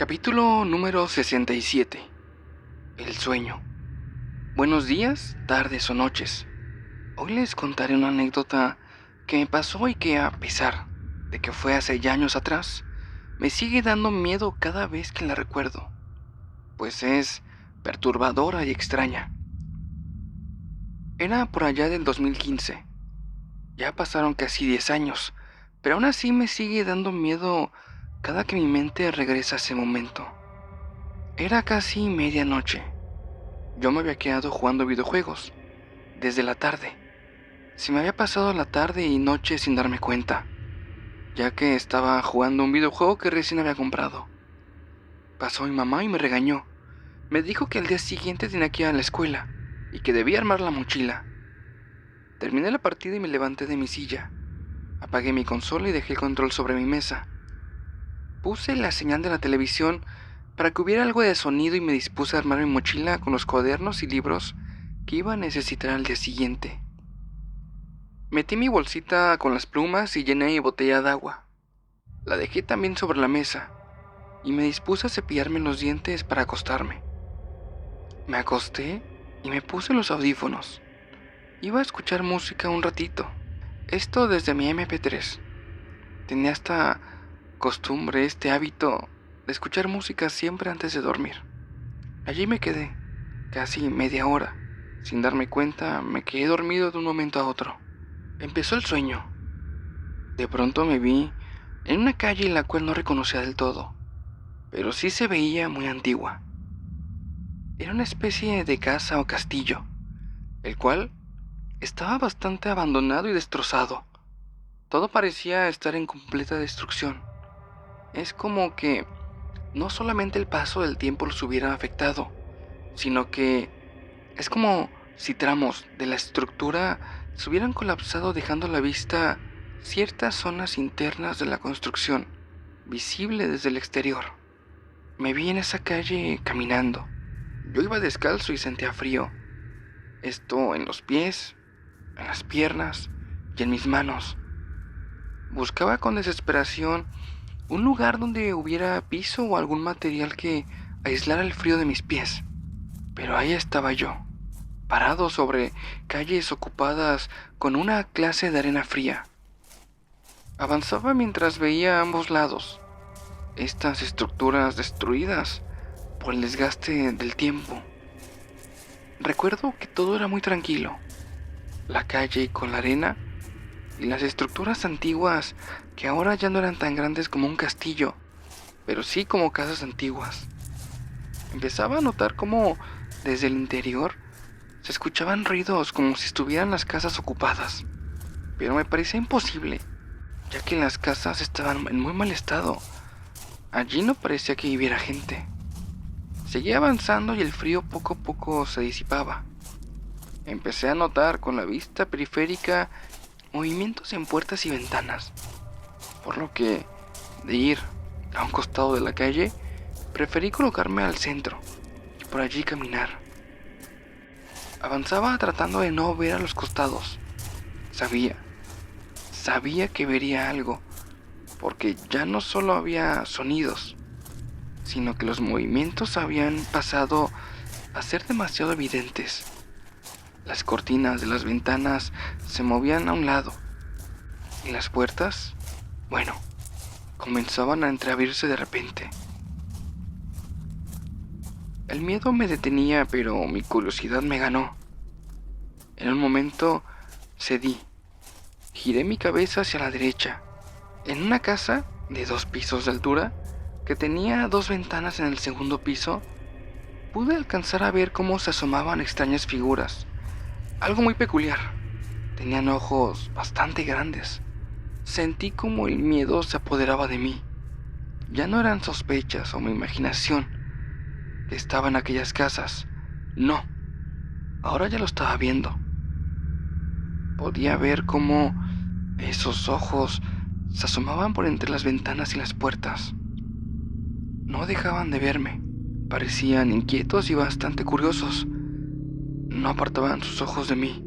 Capítulo número 67. El sueño. Buenos días, tardes o noches. Hoy les contaré una anécdota que me pasó y que, a pesar de que fue hace ya años atrás, me sigue dando miedo cada vez que la recuerdo, pues es perturbadora y extraña. Era por allá del 2015. Ya pasaron casi 10 años, pero aún así me sigue dando miedo cada que mi mente regresa a ese momento. Era casi medianoche. Yo me había quedado jugando videojuegos desde la tarde. Se me había pasado la tarde y noche sin darme cuenta, ya que estaba jugando un videojuego que recién había comprado. Pasó mi mamá y me regañó. Me dijo que al día siguiente tenía que ir a la escuela y que debía armar la mochila. Terminé la partida y me levanté de mi silla. Apagué mi consola y dejé el control sobre mi mesa. Puse la señal de la televisión para que hubiera algo de sonido y me dispuse a armar mi mochila con los cuadernos y libros que iba a necesitar al día siguiente. Metí mi bolsita con las plumas y llené mi botella de agua. La dejé también sobre la mesa y me dispuse a cepillarme los dientes para acostarme. Me acosté y me puse los audífonos. Iba a escuchar música un ratito. Esto desde mi MP3. Tenía esta costumbre, este hábito de escuchar música siempre antes de dormir. Allí me quedé, casi media hora. Sin darme cuenta, me quedé dormido de un momento a otro. Empezó el sueño. De pronto me vi en una calle en la cual no reconocía del todo, pero sí se veía muy antigua. Era una especie de casa o castillo, el cual estaba bastante abandonado y destrozado. Todo parecía estar en completa destrucción. Es como que no solamente el paso del tiempo los hubiera afectado, sino que es como si tramos de la estructura se hubieran colapsado, dejando a la vista ciertas zonas internas de la construcción, visible desde el exterior. Me vi en esa calle caminando. Yo iba descalzo y sentía frío. Esto en los pies, en las piernas y en mis manos. Buscaba con desesperación un lugar donde hubiera piso o algún material que aislara el frío de mis pies. Pero ahí estaba yo, parado sobre calles ocupadas con una clase de arena fría. Avanzaba mientras veía a ambos lados estas estructuras destruidas por el desgaste del tiempo. Recuerdo que todo era muy tranquilo. La calle con la arena y las estructuras antiguas que ahora ya no eran tan grandes como un castillo, pero sí como casas antiguas. Empezaba a notar cómo desde el interior se escuchaban ruidos como si estuvieran las casas ocupadas, pero me parecía imposible, ya que las casas estaban en muy mal estado. Allí no parecía que viviera gente. Seguía avanzando y el frío poco a poco se disipaba. Empecé a notar con la vista periférica movimientos en puertas y ventanas, por lo que, de ir a un costado de la calle, preferí colocarme al centro y por allí caminar. Avanzaba tratando de no ver a los costados. Sabía que vería algo, porque ya no solo había sonidos, sino que los movimientos habían pasado a ser demasiado evidentes. Las cortinas de las ventanas se movían a un lado, y las puertas, bueno, comenzaban a entreabrirse de repente. El miedo me detenía, pero mi curiosidad me ganó. En un momento cedí. Giré mi cabeza hacia la derecha. En una casa de 2 pisos de altura, que tenía 2 ventanas en el segundo piso, pude alcanzar a ver cómo se asomaban extrañas figuras. Algo muy peculiar. Tenían ojos bastante grandes. Sentí como el miedo se apoderaba de mí. Ya no eran sospechas o mi imaginación que estaba en aquellas casas. No, ahora ya lo estaba viendo. Podía ver cómo esos ojos se asomaban por entre las ventanas y las puertas. No dejaban de verme. Parecían inquietos y bastante curiosos. No apartaban sus ojos de mí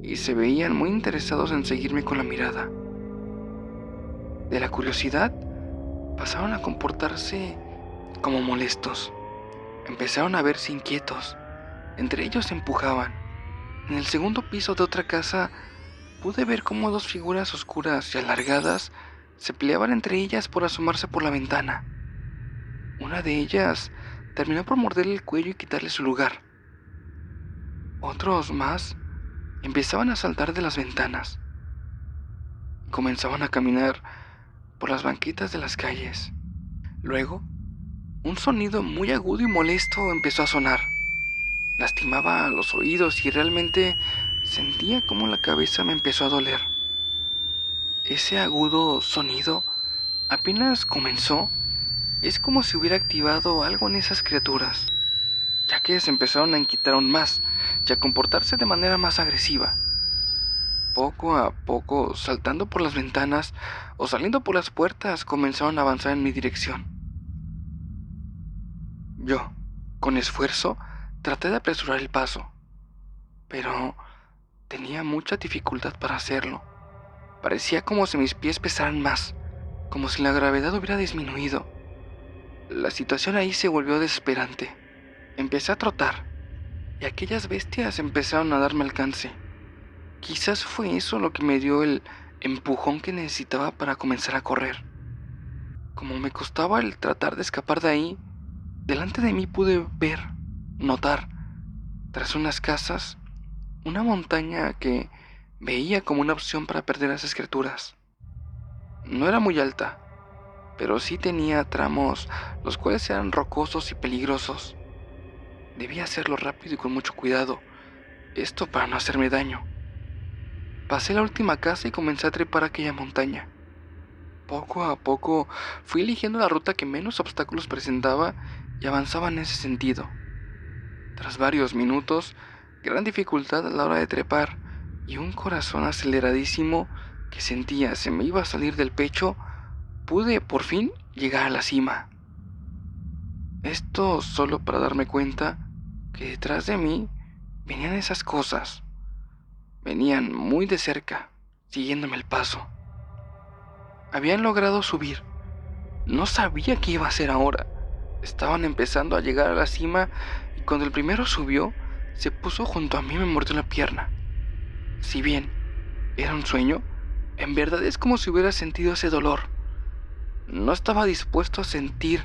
y se veían muy interesados en seguirme con la mirada. De la curiosidad, pasaron a comportarse como molestos. Empezaron a verse inquietos. Entre ellos se empujaban. En el segundo piso de otra casa pude ver cómo dos figuras oscuras y alargadas se peleaban entre ellas por asomarse por la ventana. Una de ellas terminó por morderle el cuello y quitarle su lugar. Otros más empezaban a saltar de las ventanas. Comenzaban a caminar por las banquetas de las calles. Luego, un sonido muy agudo y molesto empezó a sonar. Lastimaba los oídos y realmente sentía como la cabeza me empezó a doler. Ese agudo sonido apenas comenzó, es como si hubiera activado algo en esas criaturas, ya que se empezaron a inquietar aún más y a comportarse de manera más agresiva. Poco a poco, saltando por las ventanas o saliendo por las puertas, comenzaron a avanzar en mi dirección. Yo, con esfuerzo, traté de apresurar el paso, pero tenía mucha dificultad para hacerlo. Parecía como si mis pies pesaran más, como si la gravedad hubiera disminuido. La situación ahí se volvió desesperante. Empecé a trotar, y aquellas bestias empezaron a darme alcance. Quizás fue eso lo que me dio el empujón que necesitaba para comenzar a correr. Como me costaba el tratar de escapar de ahí, delante de mí pude notar, tras unas casas, una montaña que veía como una opción para perder a esas criaturas. No era muy alta, pero sí tenía tramos los cuales eran rocosos y peligrosos. Debía hacerlo rápido y con mucho cuidado, esto para no hacerme daño. Pasé la última casa y comencé a trepar aquella montaña. Poco a poco fui eligiendo la ruta que menos obstáculos presentaba y avanzaba en ese sentido. Tras varios minutos, gran dificultad a la hora de trepar y un corazón aceleradísimo que sentía se me iba a salir del pecho, pude por fin llegar a la cima. Esto solo para darme cuenta que detrás de mí venían esas cosas. Venían muy de cerca, siguiéndome el paso. Habían logrado subir. No sabía qué iba a hacer ahora. Estaban empezando a llegar a la cima y cuando el primero subió, se puso junto a mí y me mordió la pierna. Si bien era un sueño, en verdad es como si hubiera sentido ese dolor. No estaba dispuesto a sentir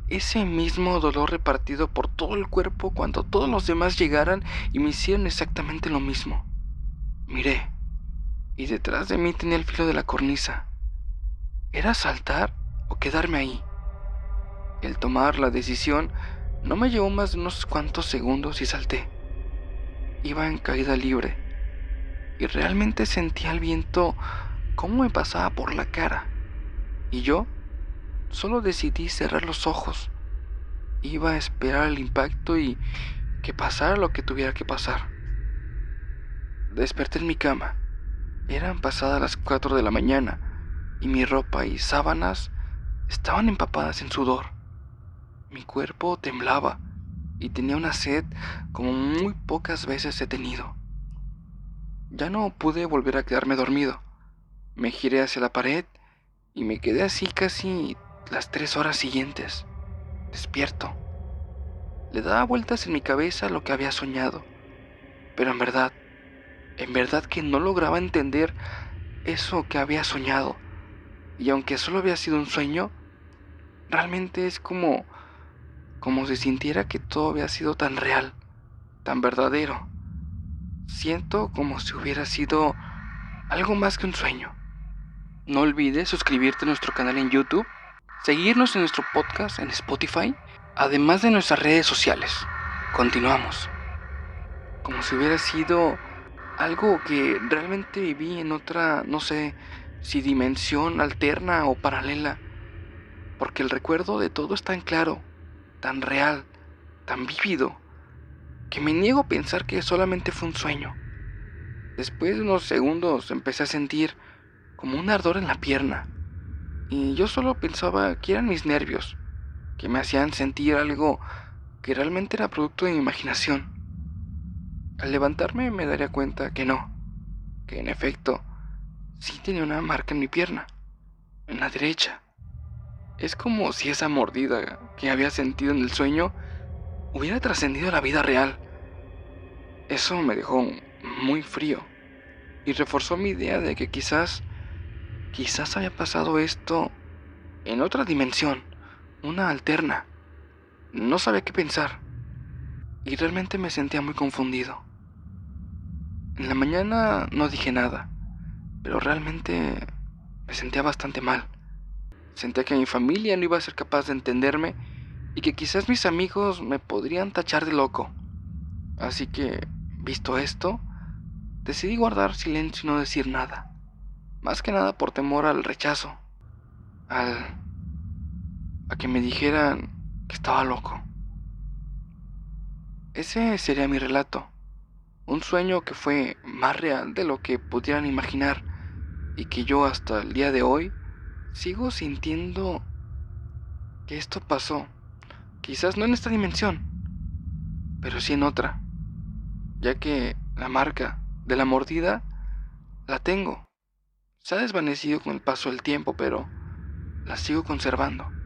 ese mismo dolor repartido por todo el cuerpo cuando todos los demás llegaran y me hicieron exactamente lo mismo. Miré, y detrás de mí tenía el filo de la cornisa. ¿Era saltar o quedarme ahí? El tomar la decisión no me llevó más de unos cuantos segundos y salté. Iba en caída libre, y realmente sentía el viento cómo me pasaba por la cara. Y yo solo decidí cerrar los ojos. Iba a esperar el impacto y que pasara lo que tuviera que pasar. Desperté en mi cama. Eran pasadas las 4 de la mañana y mi ropa y sábanas estaban empapadas en sudor. Mi cuerpo temblaba y tenía una sed como muy pocas veces he tenido. Ya no pude volver a quedarme dormido. Me giré hacia la pared y me quedé así casi las 3 horas siguientes, despierto. Le daba vueltas en mi cabeza lo que había soñado, pero en verdad que no lograba entender eso que había soñado. Y aunque solo había sido un sueño, realmente es como si sintiera que todo había sido tan real, tan verdadero. Siento como si hubiera sido algo más que un sueño. No olvides suscribirte a nuestro canal en YouTube, seguirnos en nuestro podcast en Spotify, además de nuestras redes sociales. Continuamos. Como si hubiera sido algo que realmente viví en otra, no sé si dimensión alterna o paralela, porque el recuerdo de todo es tan claro, tan real, tan vívido, que me niego a pensar que solamente fue un sueño. Después de unos segundos empecé a sentir como un ardor en la pierna, y yo solo pensaba que eran mis nervios, que me hacían sentir algo que realmente era producto de mi imaginación. Al levantarme me daría cuenta que no, que en efecto sí tenía una marca en mi pierna, en la derecha. Es como si esa mordida que había sentido en el sueño hubiera trascendido a la vida real. Eso me dejó muy frío y reforzó mi idea de que quizás había pasado esto en otra dimensión, una alterna. No sabía qué pensar y realmente me sentía muy confundido. En la mañana no dije nada, pero realmente me sentía bastante mal. Sentía que mi familia no iba a ser capaz de entenderme y que quizás mis amigos me podrían tachar de loco. Así que, visto esto, decidí guardar silencio y no decir nada. Más que nada por temor al rechazo, al a que me dijeran que estaba loco. Ese sería mi relato, un sueño que fue más real de lo que pudieran imaginar y que yo hasta el día de hoy sigo sintiendo que esto pasó. Quizás no en esta dimensión, pero sí en otra, ya que la marca de la mordida la tengo. Se ha desvanecido con el paso del tiempo, pero la sigo conservando.